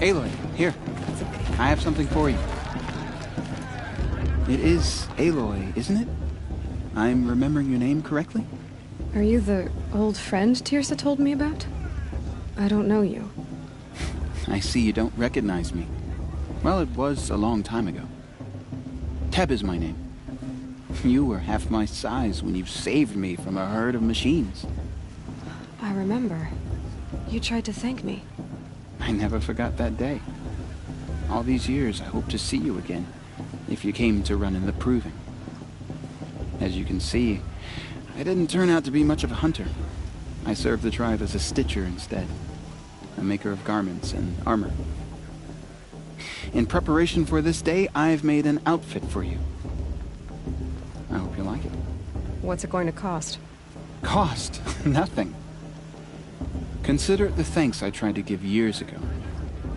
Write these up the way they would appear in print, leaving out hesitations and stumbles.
Aloy, here. I have something for you. It is Aloy, isn't it? I'm remembering your name correctly? Are you the old friend Tirsa told me about? I don't know you. I see you don't recognize me. Well, it was a long time ago. Teb is my name. You were half my size when you saved me from a herd of machines. I remember. You tried to thank me. I never forgot that day. All these years, I hope to see you again, if you came to run in the proving. As you can see, I didn't turn out to be much of a hunter. I served the tribe as a stitcher instead, a maker of garments and armor. In preparation for this day, I've made an outfit for you. I hope you like it. What's it going to cost? Cost? Nothing. Consider it the thanks I tried to give years ago.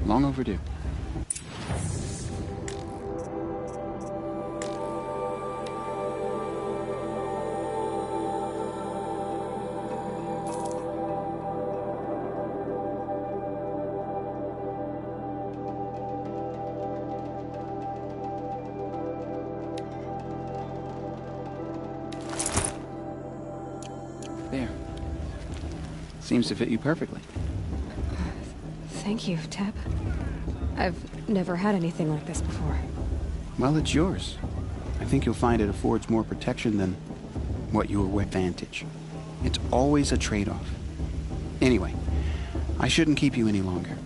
Long overdue. There. Seems to fit you perfectly. Thank you, Teb. I've never had anything like this before. Well, it's yours. I think you'll find it affords more protection than what you were advantage. It's always a trade-off. Anyway, I shouldn't keep you any longer.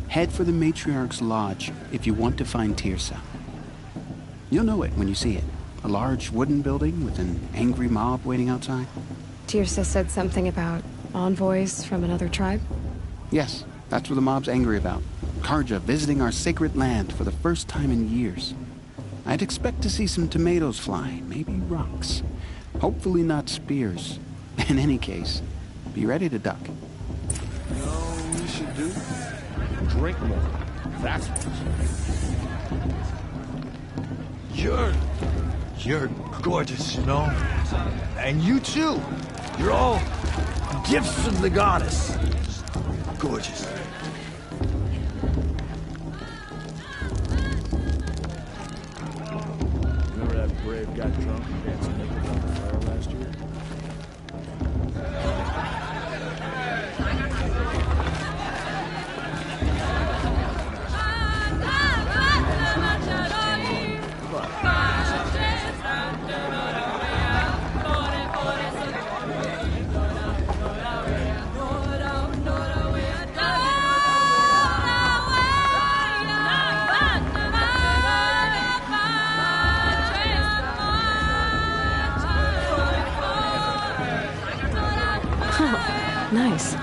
Head for the Matriarch's Lodge if you want to find Tirsa. You'll know it when you see it. A large wooden building with an angry mob waiting outside. Tirsa said something about envoys from another tribe? Yes, that's what the mob's angry about. Karja visiting our sacred land for the first time in years. I'd expect to see some tomatoes fly, maybe rocks. Hopefully not spears. In any case, be ready to duck. You know what we should do? Drink more. That's what You're gorgeous, you know? And you too. You're all gifts from the goddess. Gorgeous. Remember that brave got drunk and dancing naked around the fire last year? Nice.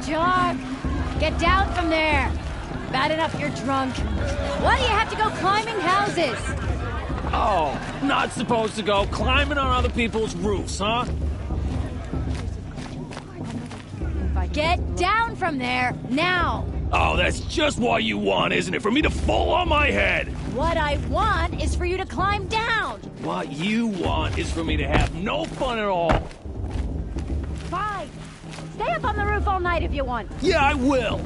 Jock, get down from there. Bad enough you're drunk. Why do you have to go climbing houses? Oh, not supposed to go climbing on other people's roofs, huh? Get down from there, now! Oh, that's just what you want, isn't it? For me to fall on my head! What I want is for you to climb down! What you want is for me to have no fun at all. Fine. Stay up on the roof all night if you want. Yeah, I will!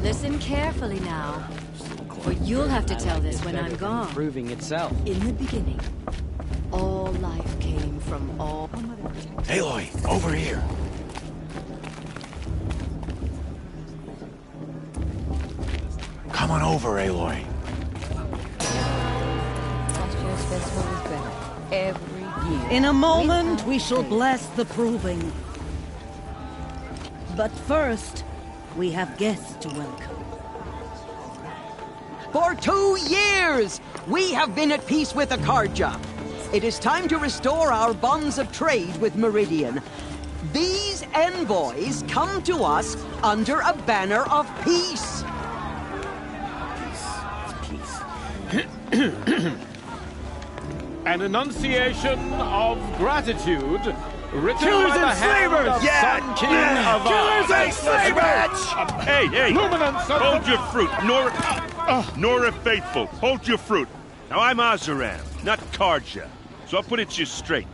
Listen carefully now. Or you'll have to tell this when I'm gone. Proving itself. In the beginning, all life came from all... Aloy, over here. Come on over, Aloy. Every year. In a moment, we shall bless the proving. But first, we have guests to welcome. For 2 years, we have been at peace with the Karja. It is time to restore our bonds of trade with Meridian. These envoys come to us under a banner of peace. An enunciation of gratitude Killers and slavers! Yeah! Sun King of Killers and slavers! Hey! Luminance of Hold your fruit, Nora Faithful. Hold your fruit. Now, I'm Azaram, not Karja. So I'll put it to you straight.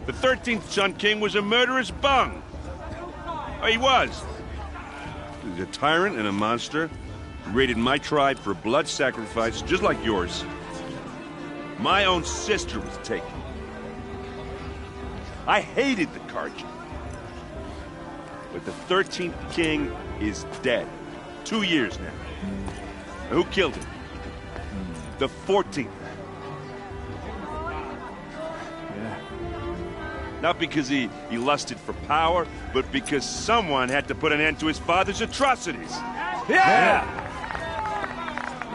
The 13th Sun King was a murderous bung. Oh, he was. He was a tyrant and a monster. He raided my tribe for blood sacrifice, just like yours. My own sister was taken. I hated the Karja. But the 13th king is dead. 2 years now. Who killed him? The 14th. Yeah. Not because he lusted for power, but because someone had to put an end to his father's atrocities. Yeah!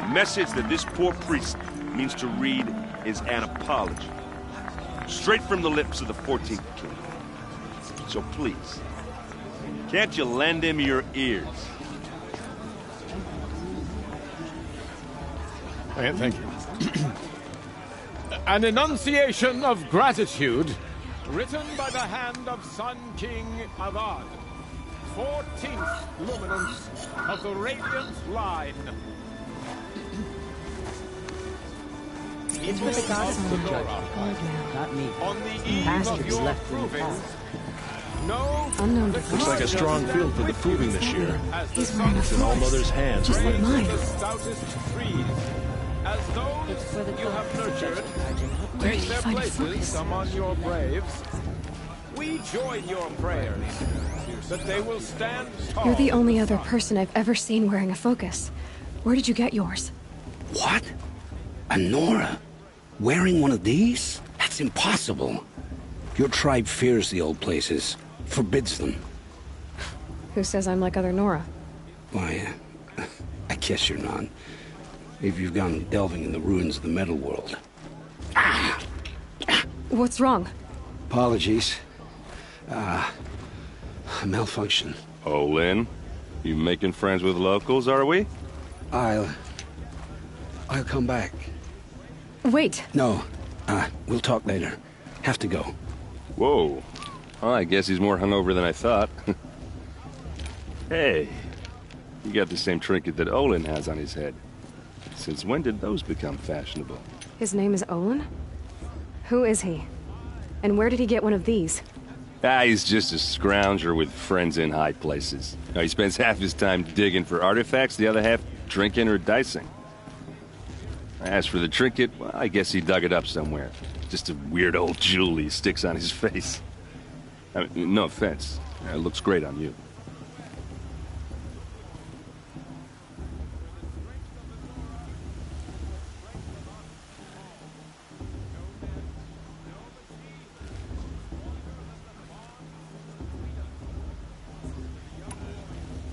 The message that this poor priest means to read is an apology. Straight from the lips of the 14th king. So please, can't you lend him your ears? Thank you. An enunciation of gratitude, written by the hand of Sun King Avad, 14th luminance of the Radiant Line. It's for the gods on the Not me. On the eve of Bastards your left in the proving, past. no Unknown Looks device. like a strong field for the proving this year. He's wearing a It's in All force. Mother's hands, Just right? like mine. the stoutest trees, as those It's for the you have nurtured, Where did take he their find a places focus? among your braves. We join your prayers that they will stand tall. You're the only other person I've ever seen wearing a focus. Where did you get yours? What? A Nora? Wearing one of these? That's impossible. Your tribe fears the old places, forbids them. Who says I'm like other Nora? Why, I guess you're not. If you've gone delving in the ruins of the metal world. What's wrong? Apologies. A malfunction. Oh, Lynn, you making friends with locals, are we? I'll come back. Wait. No, we'll talk later. Have to go. Whoa. Well, I guess he's more hungover than I thought. Hey, you got the same trinket that Olin has on his head. Since when did those become fashionable? His name is Olin? Who is he? And where did he get one of these? He's just a scrounger with friends in high places. He spends half his time digging for artifacts, the other half drinking or dicing. As for the trinket, well, I guess he dug it up somewhere. Just a weird old jewel he sticks on his face. I mean, no offense. It looks great on you.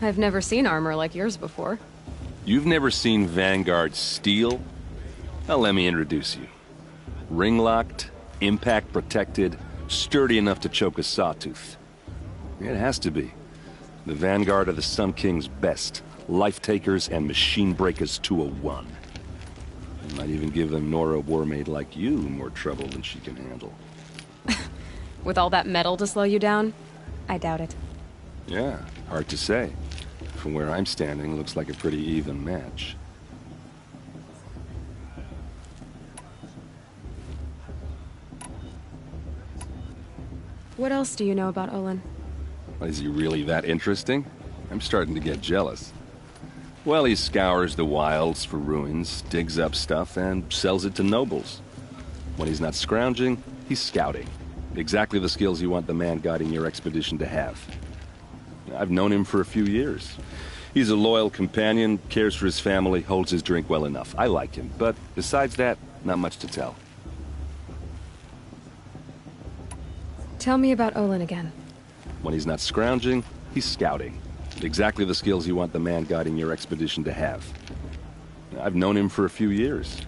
I've never seen armor like yours before. You've never seen Vanguard steel? Well, let me introduce you. Ring-locked, impact-protected, sturdy enough to choke a sawtooth. It has to be. The Vanguard are the Sun King's best. Life-takers and machine-breakers 201. I might even give a Nora warmaid like you more trouble than she can handle. With all that metal to slow you down? I doubt it. Yeah, hard to say. From where I'm standing, looks like a pretty even match. What else do you know about Olin? Is he really that interesting? I'm starting to get jealous. Well, he scours the wilds for ruins, digs up stuff, and sells it to nobles. When he's not scrounging, he's scouting. Exactly the skills you want the man guiding your expedition to have. I've known him for a few years. He's a loyal companion, cares for his family, holds his drink well enough. I like him, but besides that, not much to tell. Tell me about Olin again. When he's not scrounging, he's scouting. Exactly the skills you want the man guiding your expedition to have. I've known him for a few years.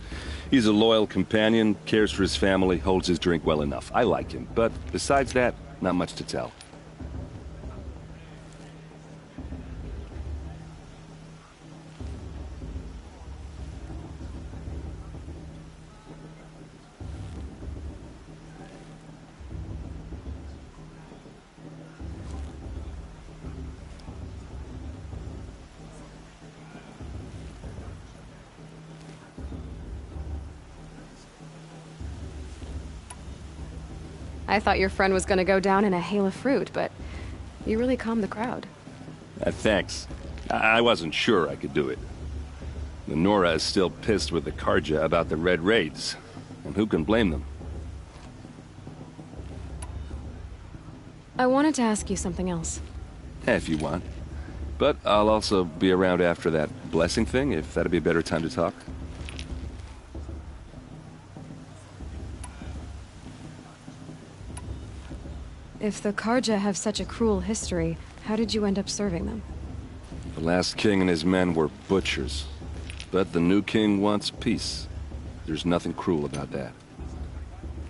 He's a loyal companion, cares for his family, holds his drink well enough. I like him, but besides that, not much to tell. I thought your friend was gonna go down in a hail of fruit, but you really calmed the crowd. Thanks. I wasn't sure I could do it. The Nora is still pissed with the Karja about the Red Raids, and who can blame them? I wanted to ask you something else. If you want. But I'll also be around after that blessing thing, if that'd be a better time to talk. If the Karja have such a cruel history, how did you end up serving them? The last king and his men were butchers. But the new king wants peace. There's nothing cruel about that.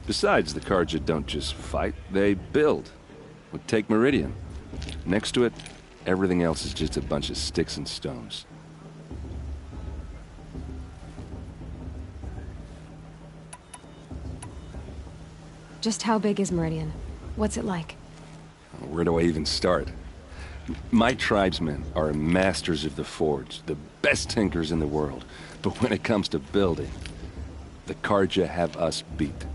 Besides, the Karja don't just fight, they build. Well, take Meridian. Next to it, everything else is just a bunch of sticks and stones. Just how big is Meridian? What's it like? Where do I even start? My tribesmen are masters of the forge, the best tinkers in the world. But when it comes to building, the Karja have us beat.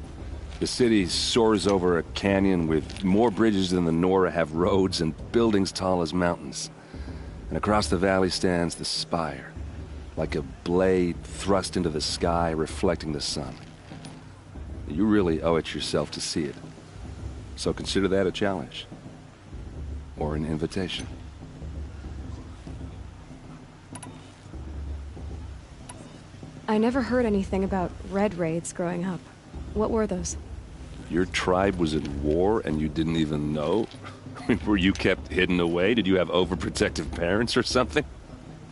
The city soars over a canyon with more bridges than the Nora have roads and buildings tall as mountains. And across the valley stands the spire, like a blade thrust into the sky reflecting the sun. You really owe it yourself to see it. So consider that a challenge. Or an invitation. I never heard anything about Red Raids growing up. What were those? Your tribe was at war and you didn't even know? Were you kept hidden away? Did you have overprotective parents or something?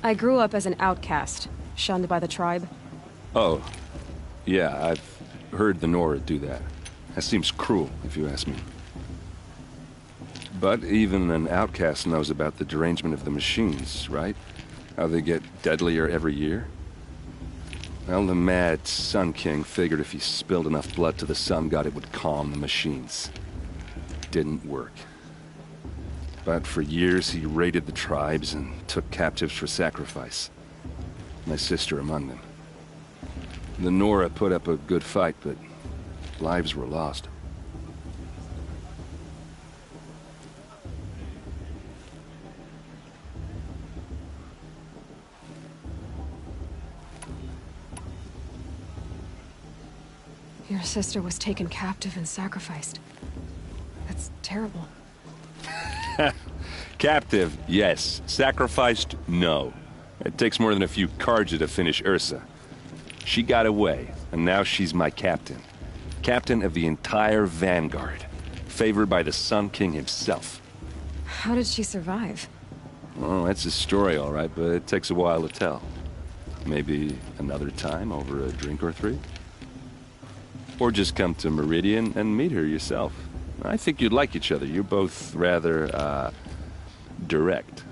I grew up as an outcast, shunned by the tribe. Oh, yeah, I've heard the Nora do that. That seems cruel, if you ask me. But even an outcast knows about the derangement of the machines, right? How they get deadlier every year? Well, the mad Sun King figured if he spilled enough blood to the Sun God, it would calm the machines. Didn't work. But for years, he raided the tribes and took captives for sacrifice. My sister among them. The Nora put up a good fight, but lives were lost. Your sister was taken captive and sacrificed. That's terrible. Captive, yes. Sacrificed, no. It takes more than a few Karja to finish Ursa. She got away, and now she's my captain. Captain of the entire Vanguard. Favored by the Sun King himself. How did she survive? Well, that's a story, all right, but it takes a while to tell. Maybe another time over a drink or three? Or just come to Meridian and meet her yourself. I think you'd like each other. You're both rather, direct.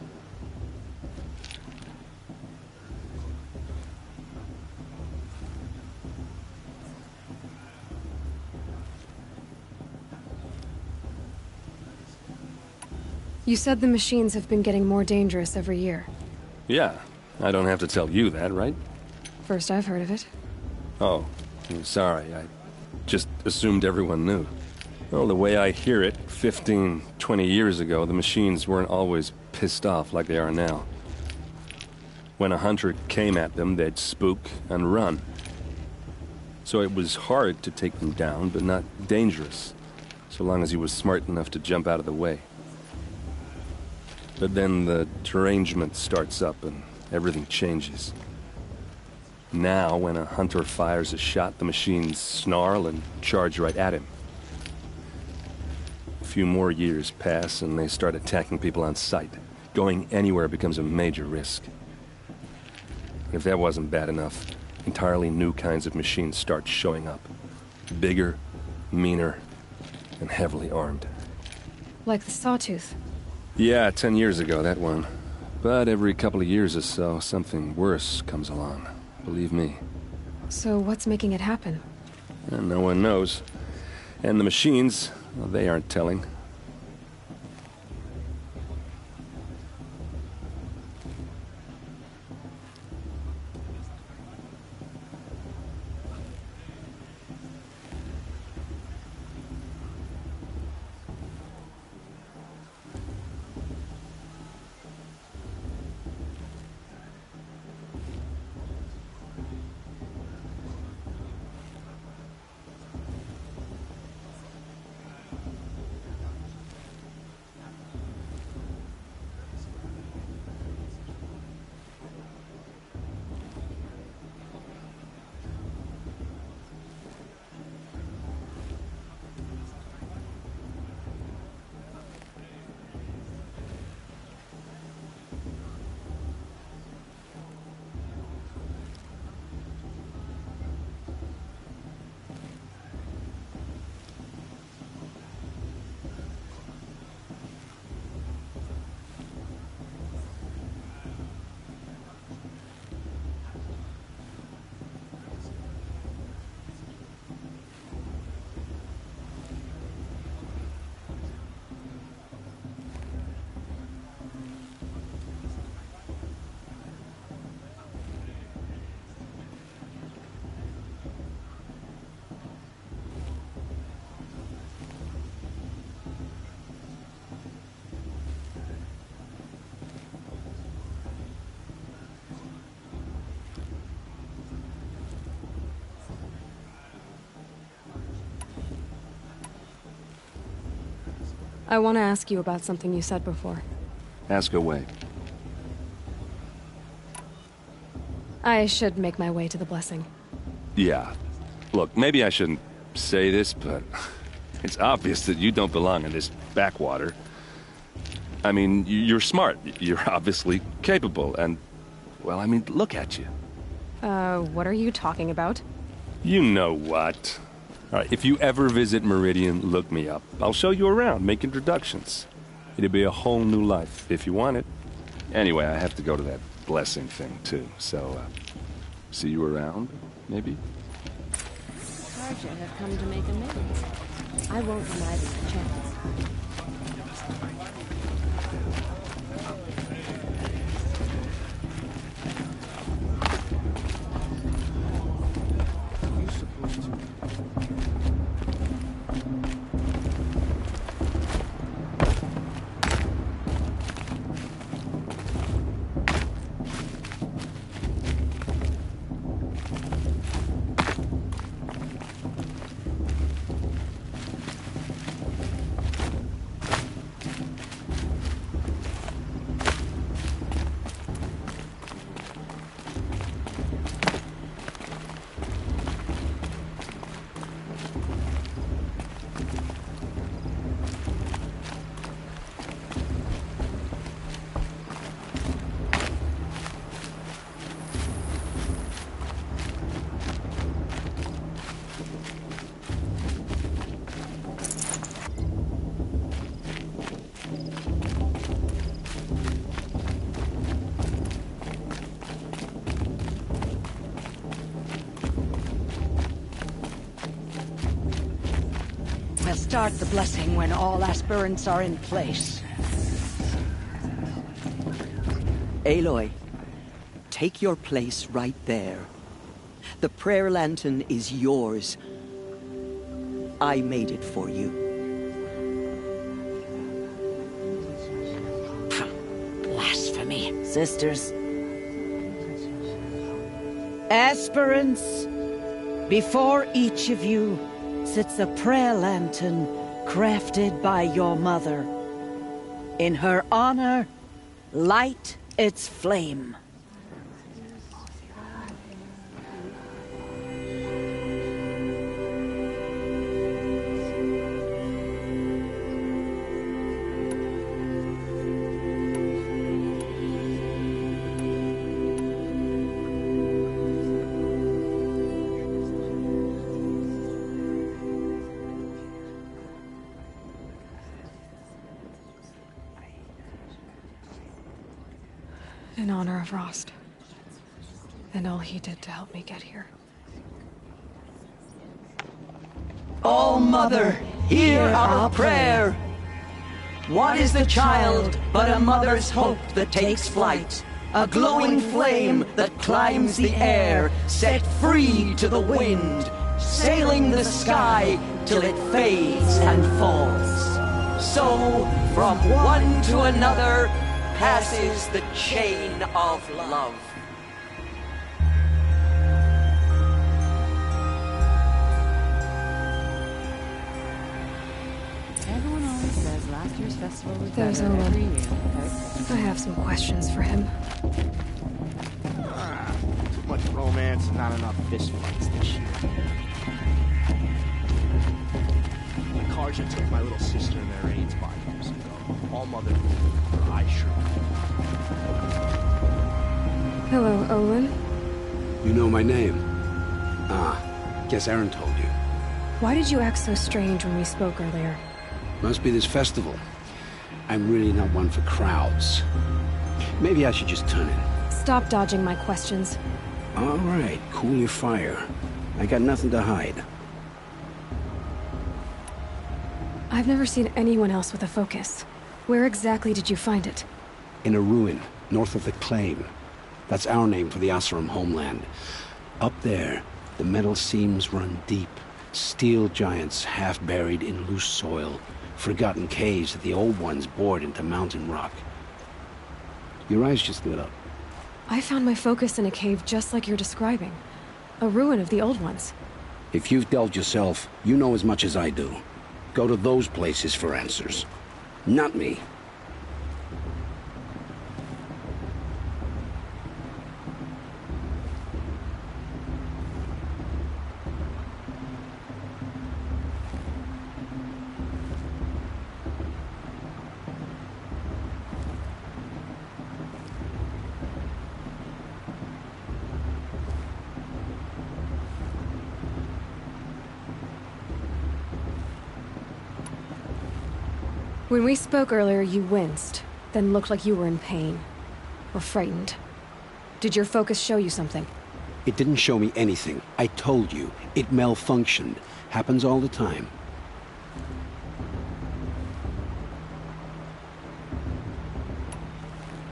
You said the machines have been getting more dangerous every year. Yeah, I don't have to tell you that, right? First I've heard of it. Oh, I'm sorry. I just assumed everyone knew. Well, the way I hear it, 15, 20 years ago, the machines weren't always pissed off like they are now. When a hunter came at them, they'd spook and run. So it was hard to take them down, but not dangerous, so long as he was smart enough to jump out of the way. But then the derangement starts up and everything changes. Now, when a hunter fires a shot, the machines snarl and charge right at him. A few more years pass and they start attacking people on sight. Going anywhere becomes a major risk. If that wasn't bad enough, entirely new kinds of machines start showing up. Bigger, meaner, and heavily armed. Like the Sawtooth. Yeah, 10 years ago, that one. But every couple of years or so, something worse comes along. Believe me. So what's making it happen? And no one knows. And the machines, well, they aren't telling. I want to ask you about something you said before. Ask away. I should make my way to the blessing. Yeah. Look, maybe I shouldn't say this, but it's obvious that you don't belong in this backwater. I mean, you're smart. You're obviously capable, and, well, I mean, look at you. What are you talking about? You know what. All right, if you ever visit Meridian, look me up. I'll show you around, make introductions. It'll be a whole new life, if you want it. Anyway, I have to go to that blessing thing, too, so, see you around, maybe? Carja have come to make amends. I won't deny them a chance. We'll start the blessing when all aspirants are in place. Aloy, take your place right there. The prayer lantern is yours. I made it for you. Blasphemy. Sisters. Aspirants, before each of you sits a prayer lantern crafted by your mother. In her honor, light its flame. In honor of Rost. And all he did to help me get here. All Mother, hear our prayer. What is the child but a mother's hope that takes flight? A glowing flame that climbs the air, set free to the wind, sailing the sky till it fades and falls. So, from one to another, passes the chain of love. Everyone always says last year's festival was There's better Owen. every year. I have some questions for him. Too much romance and not enough fist fights this year. Karja took my little sister and their aides 5 years ago. All Mother, I sure. Hello, Olin. You know my name? Ah, guess Aaron told you. Why did you act so strange when we spoke earlier? Must be this festival. I'm really not one for crowds. Maybe I should just turn in. Stop dodging my questions. All right, cool your fire. I got nothing to hide. I've never seen anyone else with a focus. Where exactly did you find it? In a ruin, north of the Claim. That's our name for the Asuram homeland. Up there, the metal seams run deep. Steel giants half buried in loose soil. Forgotten caves that the old ones bored into mountain rock. Your eyes just lit up. I found my focus in a cave just like you're describing. A ruin of the old ones. If you've delved yourself, you know as much as I do. Go to those places for answers. Not me. When we spoke earlier, you winced, then looked like you were in pain. Or frightened. Did your focus show you something? It didn't show me anything. I told you. It malfunctioned. Happens all the time.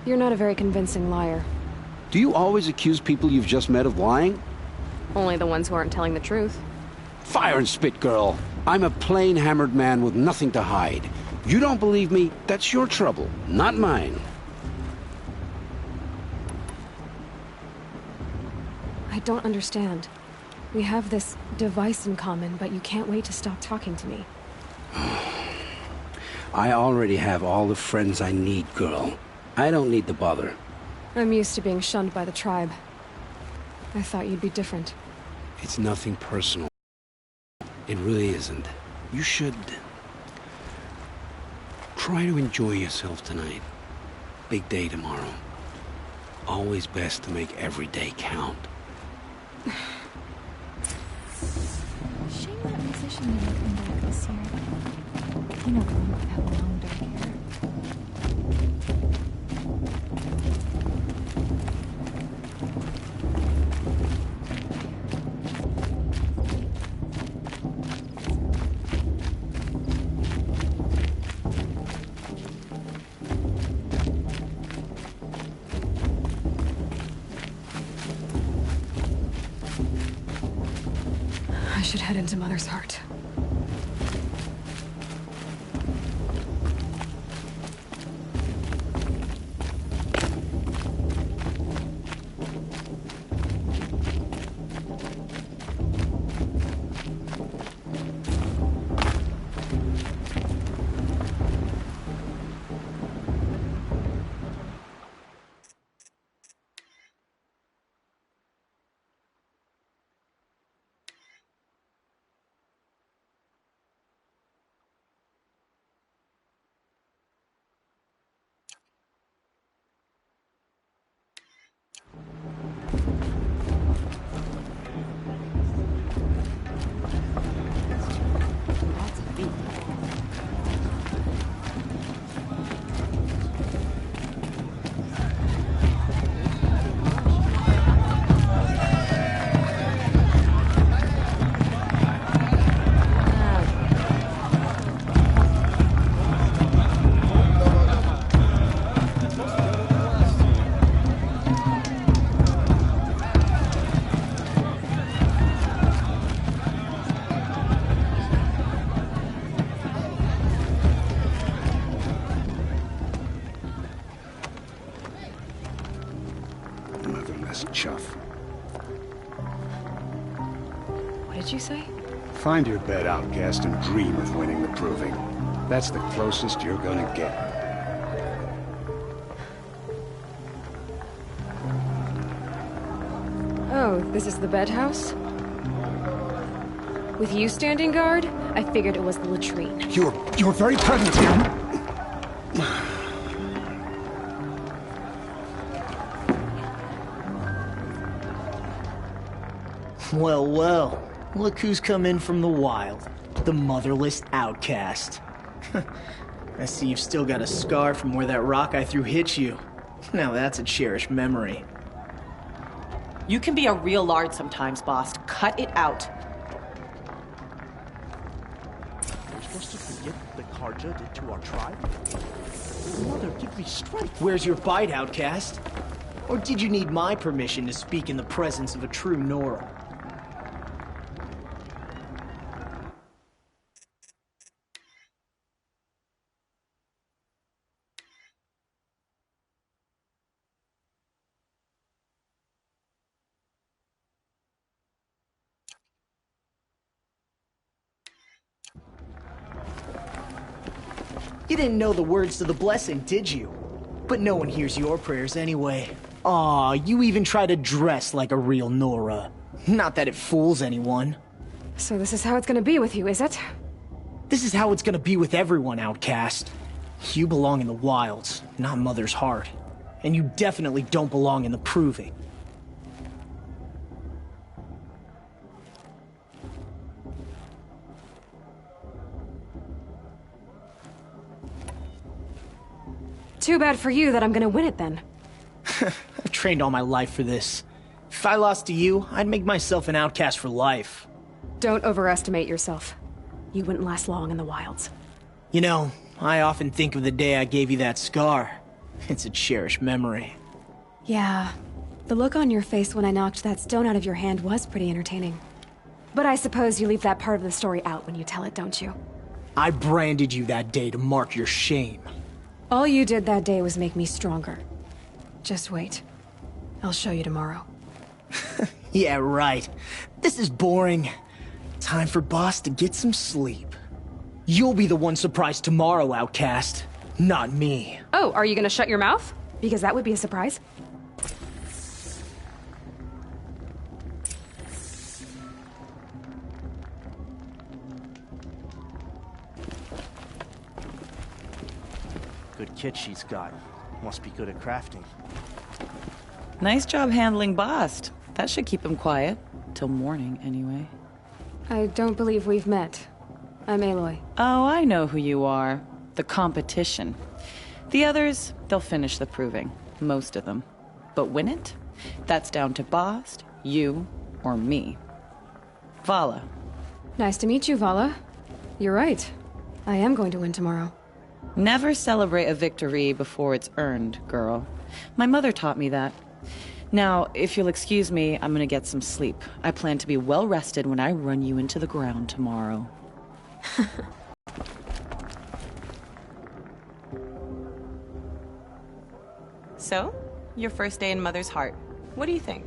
You're not a very convincing liar. Do you always accuse people you've just met of lying? Only the ones who aren't telling the truth. Fire and spit, girl. I'm a plain hammered man with nothing to hide. You don't believe me? That's your trouble, not mine. I don't understand. We have this device in common, but you can't wait to stop talking to me. I already have all the friends I need, girl. I don't need the bother. I'm used to being shunned by the tribe. I thought you'd be different. It's nothing personal. It really isn't. You should... try to enjoy yourself tonight. Big day tomorrow. Always best to make every day count. Shame that musician didn't come back this year. You know, growing up having long dark hair. I should head into Mother's Heart. Chuff. What did you say? Find your bed, outcast, and dream of winning the proving. That's the closest you're gonna get. Oh, this is the bed house? With you standing guard, I figured it was the latrine. Your very presence here. Well, well. Look who's come in from the wild. The motherless outcast. I see you've still got a scar from where that rock I threw hit you. Now that's a cherished memory. You can be a real lard sometimes, boss. Cut it out. You're supposed to forget the Karja did to our tribe? Mother, give me strength. Where's your bite, outcast? Or did you need my permission to speak in the presence of a true Nora? You didn't know the words to the blessing, did you? But no one hears your prayers anyway. Aw, you even try to dress like a real Nora. Not that it fools anyone. So this is how it's gonna be with you, is it? This is how it's gonna be with everyone, Outcast. You belong in the wilds, not Mother's heart. And you definitely don't belong in the Proving. Too bad for you that I'm gonna win it then. I've trained all my life for this. If I lost to you, I'd make myself an outcast for life. Don't overestimate yourself. You wouldn't last long in the wilds. You know, I often think of the day I gave you that scar. It's a cherished memory. Yeah, the look on your face when I knocked that stone out of your hand was pretty entertaining. But I suppose you leave that part of the story out when you tell it, don't you? I branded you that day to mark your shame. All you did that day was make me stronger. Just wait. I'll show you tomorrow. Yeah, right. This is boring. Time for Boss to get some sleep. You'll be the one surprised tomorrow, Outcast. Not me. Oh, are you gonna shut your mouth? Because that would be a surprise. Good kit she's got. Must be good at crafting. Nice job handling Bast. That should keep him quiet. Till morning, anyway. I don't believe we've met. I'm Aloy. Oh, I know who you are. The competition. The others, they'll finish the proving. Most of them. But win it? That's down to Bast, you, or me. Vala. Nice to meet you, Vala. You're right. I am going to win tomorrow. Never celebrate a victory before it's earned, girl. My mother taught me that. Now, if you'll excuse me, I'm gonna get some sleep. I plan to be well rested when I run you into the ground tomorrow. So, your first day in Mother's heart. What do you think?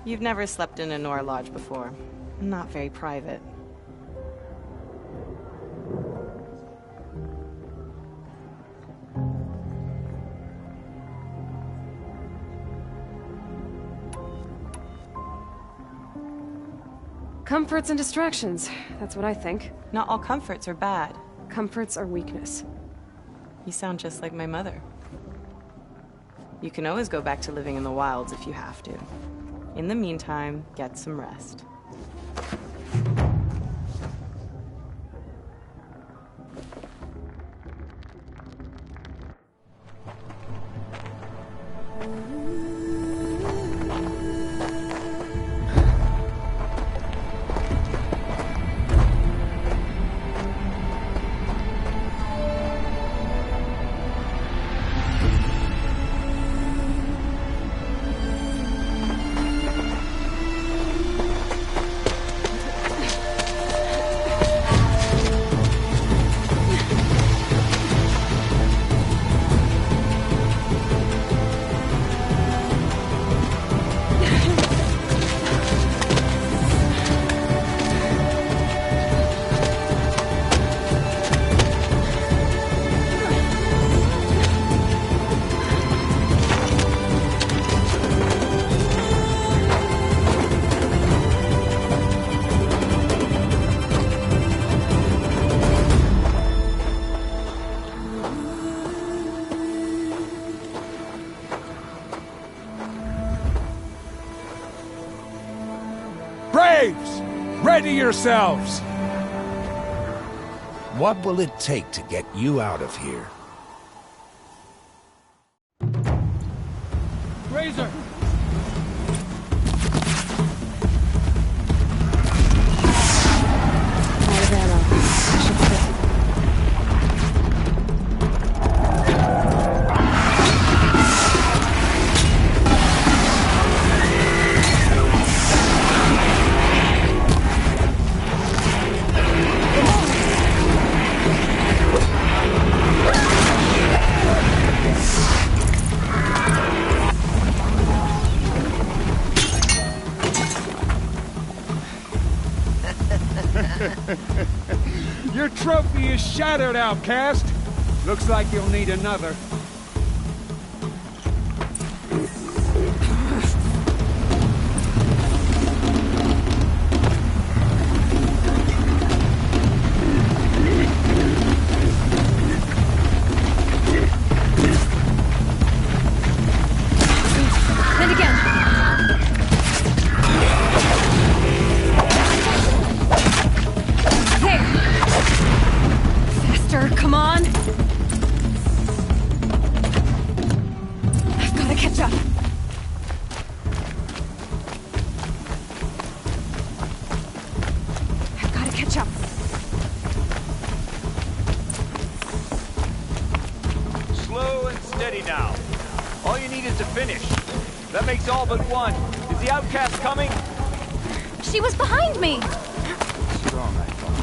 You've never slept in a Nora lodge before. Not very private. Comforts and distractions. That's what I think. Not all comforts are bad. Comforts are weakness. You sound just like my mother. You can always go back to living in the wilds if you have to. In the meantime, get some rest. Braves! Ready yourselves! What will it take to get you out of here? Razor! Out of ammo. Should be good. Your trophy is shattered, outcast. Looks like you'll need another. And again. There. Faster, come on. I've got to catch up. I've got to catch up. Slow and steady now. All you need is to finish. That makes all but one. Is the outcast coming? She was behind me. Strong, I thought.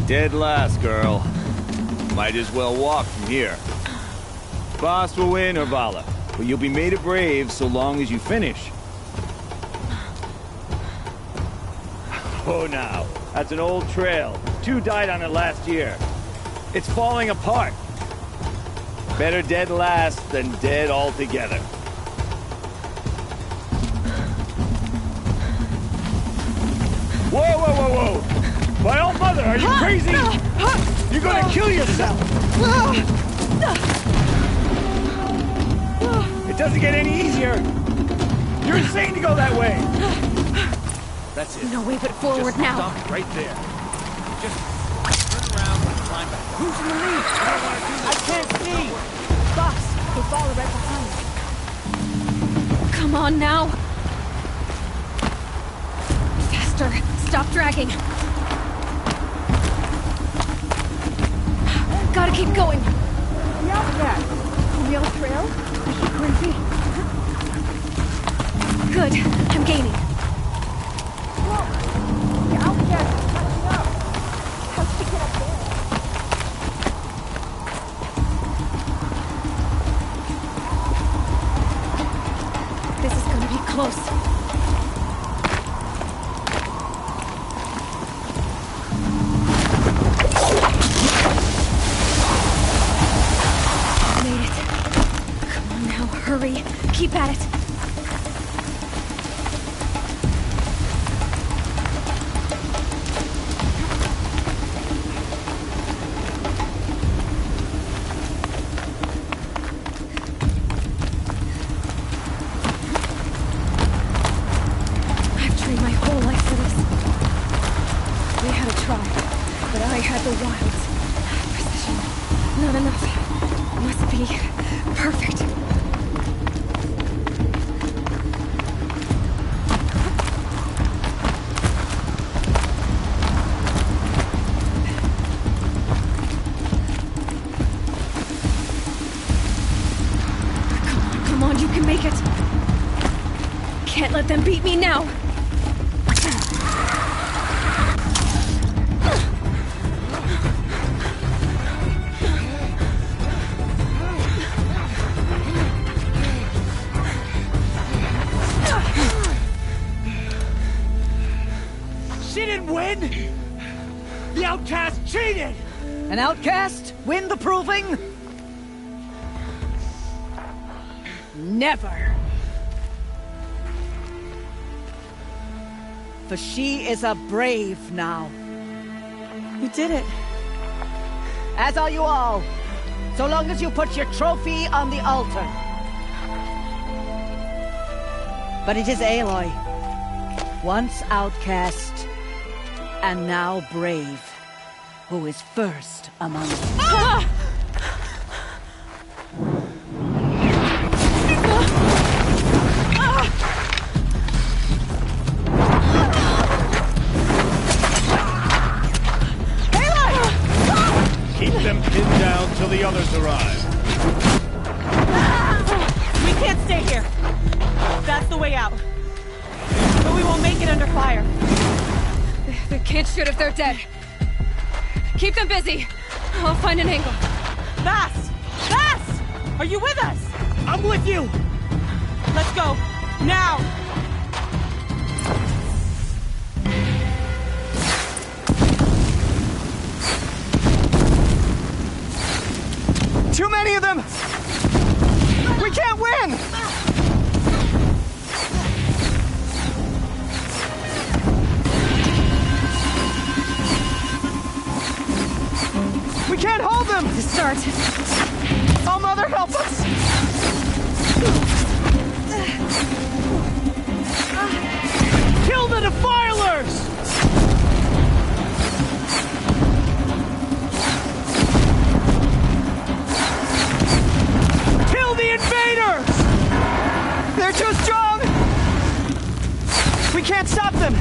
Dead last, girl. Might as well walk from here. Boss will win, or Vala, but you'll be made a brave so long as you finish. Oh, now. That's an old trail. 2 died on it last year. It's falling apart. Better dead last than dead altogether. Whoa, whoa, whoa, whoa! My old mother, are you crazy? You're gonna kill yourself! It doesn't get any easier! You're insane to go that way! That's it. No way but forward Just now. Stop right there. Just turn around and climb back. Who's in the lead? I don't want to do this. I can't see! Boss, we'll follow right behind. Come on now. Faster. Stop dragging. Gotta keep going. The outcast. On the old trail? Is she crazy? Good. I'm gaining. Whoa! The outcast is catching up. How'd she get up there? This is gonna be close. Made it. Come on now, hurry. Keep at it. I've trained my whole life for this. We had a try, but I had the wilds. Precision. Not enough. Must be perfect. Come on, you can make it. Can't let them beat me now. She didn't win! The outcast cheated! An outcast? Win the proving? Never. For she is a brave now. You did it. As are you all. So long as you put your trophy on the altar. But it is Aloy. Once outcast, and now brave, who is first among us. Ah! Keep them pinned down till the others arrive. We can't stay here. That's the way out. But we won't make it under fire. They can't shoot if they're dead. Keep them busy. I'll find an angle. Bass! Bass! Are you with us? I'm with you! Let's go. Now! Too many of them! We can't win! We can't hold them! To start. Oh, Mother, help us! Kill the defilers! Kill the invaders! They're too strong! We can't stop them!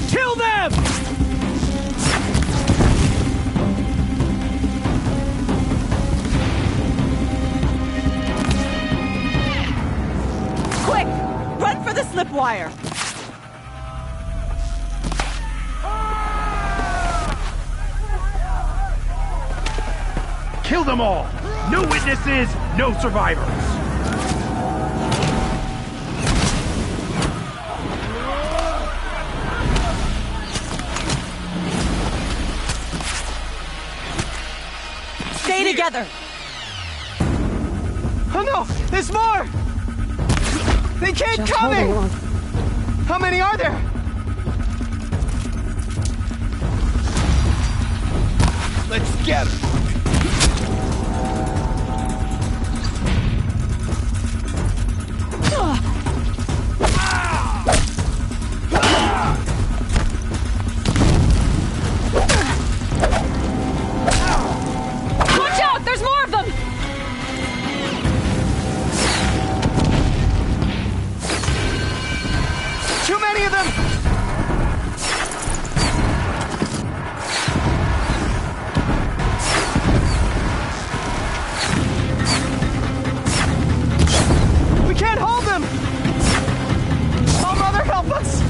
Kill them! Quick! Run for the slip wire! Kill them all! No witnesses, no survivors! Stay together! Oh no! There's more! They keep Just coming! hold on. How many are there? Let's get her! Watch out! There's more of them! Too many of them! We can't hold them! Oh, Mother, help us!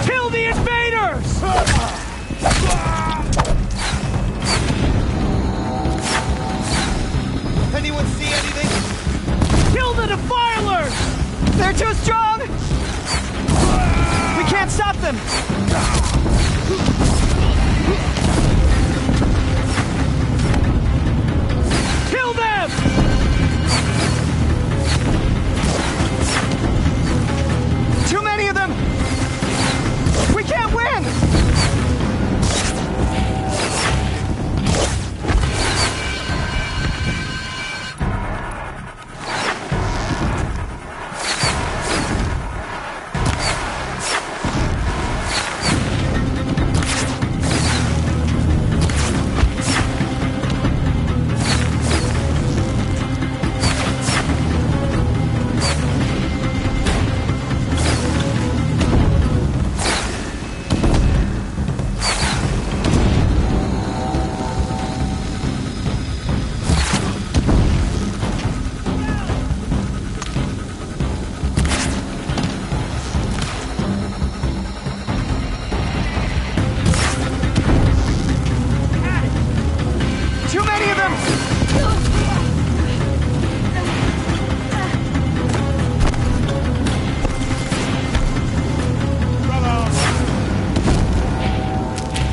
Kill the invaders! Anyone see anything? Kill the defilers! They're too strong! We can't stop them! Kill them! Too many of them! We can't win! Too many of them!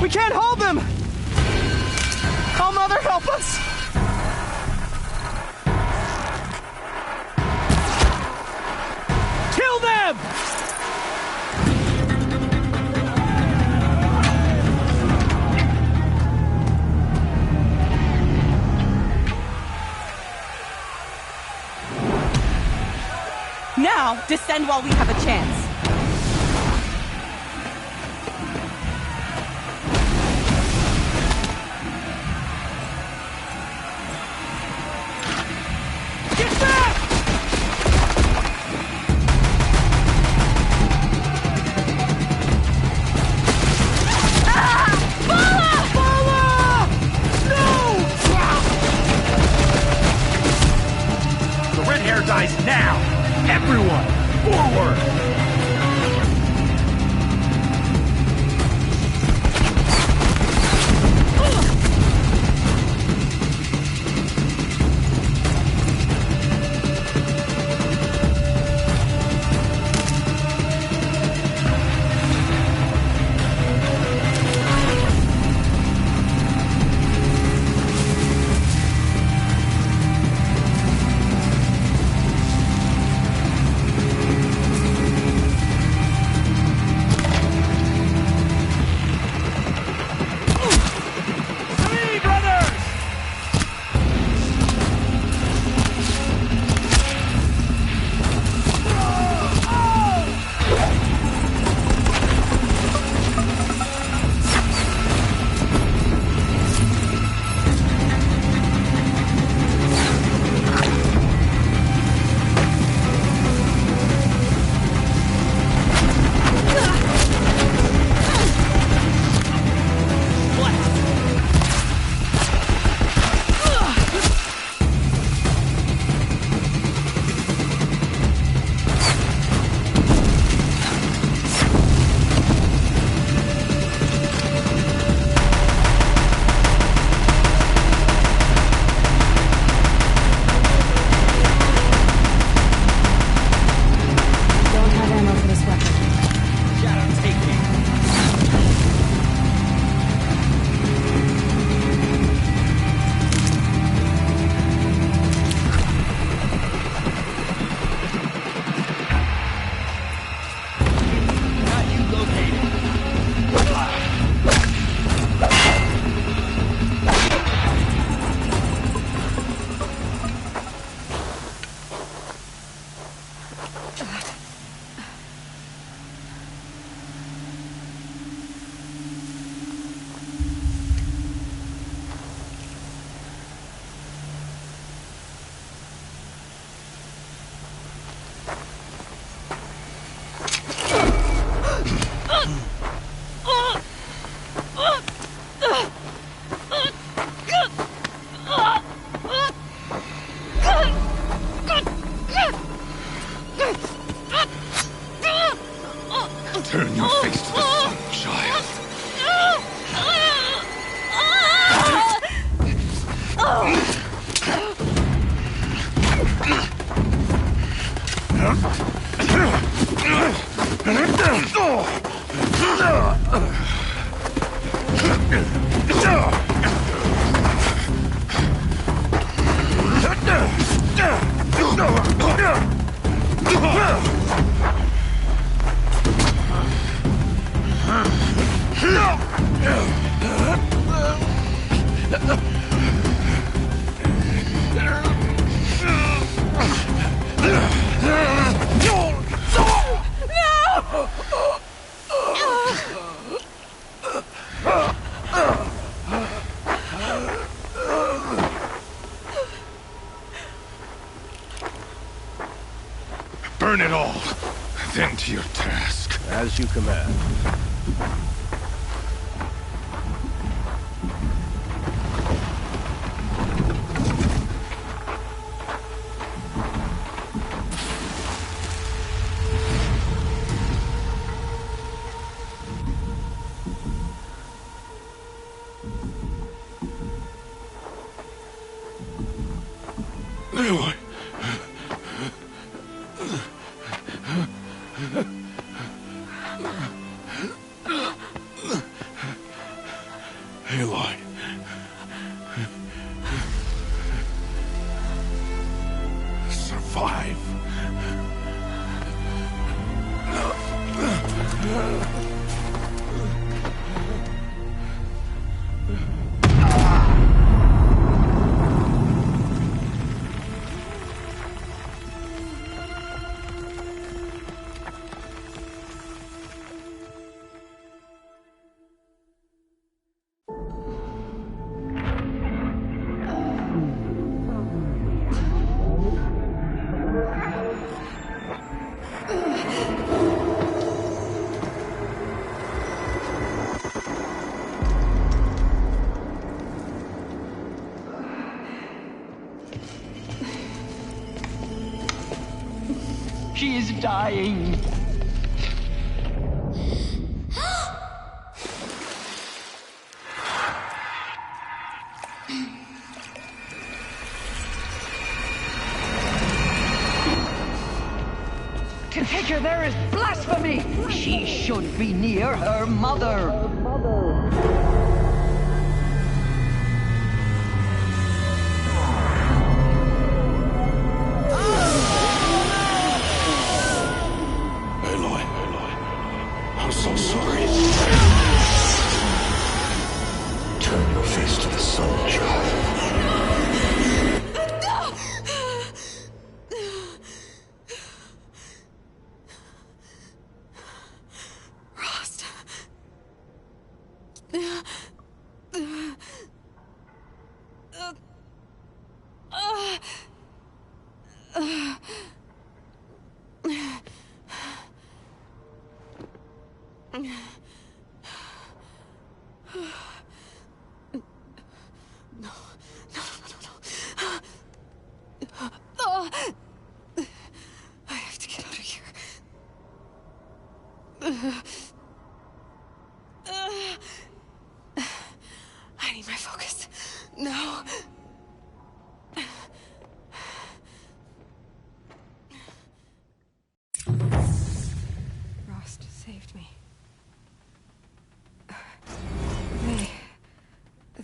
We can't hold them! Oh, Mother, help us! Kill them! Now, descend while we have a chance. Get back! Burn it all, then to your task. As you command. Aloy. Aloy. Survive. She is dying. To take her there is blasphemy. She should be near her mother. Aloy, I'm so sorry. Turn your face to the sun, child. Rost. I have to get out of here. I need my focus. No. Rost saved me.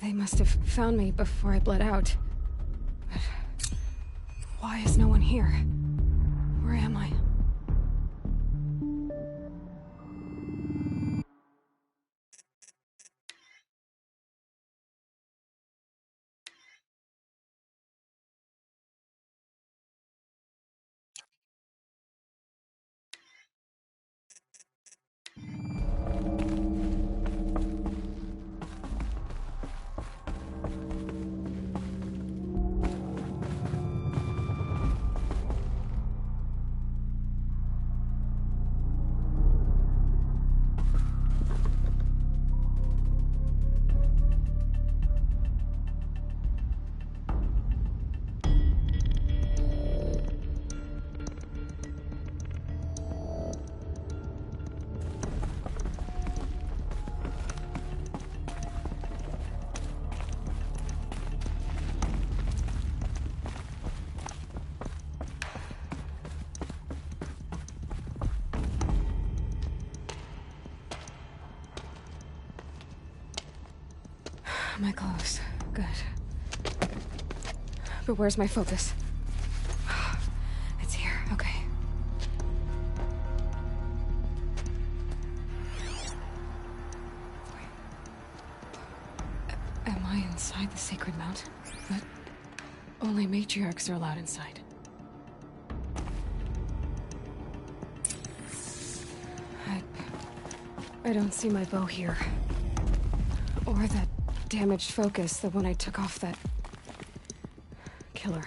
They must have found me before I bled out. But why is no one here? Where am I? My clothes. Good. But where's my focus? It's here. Okay. Am I inside the sacred mount? But only matriarchs are allowed inside. I don't see my bow here. Or that damaged focus, the one I took off that killer.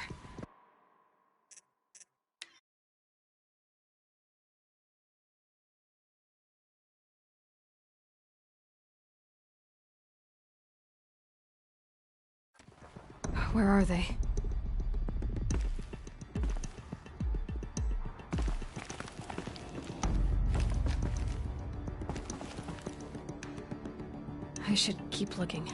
Where are they? I should keep looking.